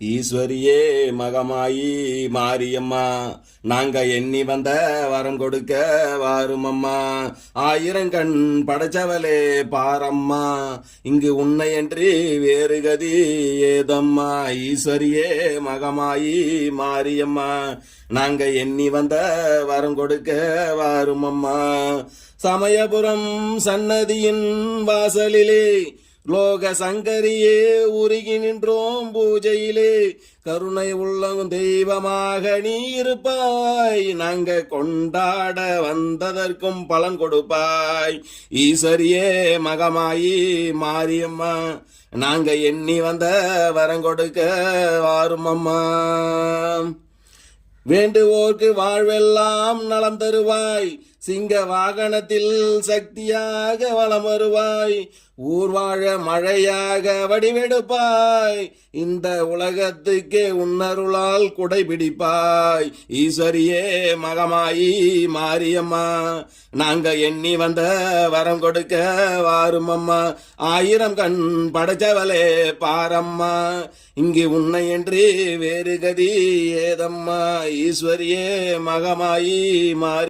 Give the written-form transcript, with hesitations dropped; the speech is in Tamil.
ஈஸ்வரியே மகமாயி மாரியம்மா, நாங்க எண்ணி வந்த வரம் கொடுக்க வாருமம்மா. ஆயிரங்கண் படைச்சவளே பாரம்மா, இங்கு உன்னையன்றி வேறு கதி ஏதம்மா. ஈஸ்வரியே மகமாயி மாரியம்மா, நாங்க எண்ணி வந்த வரம் கொடுக்க வாருமம்மா. சமயபுரம் சன்னதியின் வாசலிலே லோக சங்கரியே உருகி நின்றோம் பூஜையிலே. கருணை உள்ளம் தெய்வமாக நீ இருப்பாய், நாங்க கொண்டாட வந்ததற்கும் பலன் கொடுப்பாய். ஈஸ்வரியே மகமாயி மாரியம்மா, நாங்க எண்ணி வந்த வரம் கொடுக்க வாருமம்மா. வேண்டுவோர்க்கு வாழ்வெல்லாம் நலம் தருவாய், சிங்க வாகனத்தில் சக்தியாக வலம் வருவாய். ஊர் வாழ மழையாக வடிவெடுப்பாய், இந்த உலகத்துக்கே உன்னருளால் குடை பிடிப்பாய். ஈஸ்வரியே மகமாயி மாரியம்மா, நாங்க எண்ணி வந்த வரம் கொடுக்க வாருமம்மா. ஆயிரம் கண் படைச்சவளே பாரம்மா, இங்கு உன்னை என்று வேறு கதி ஏதம்மா. ஈஸ்வரியே மகமாயி மாரி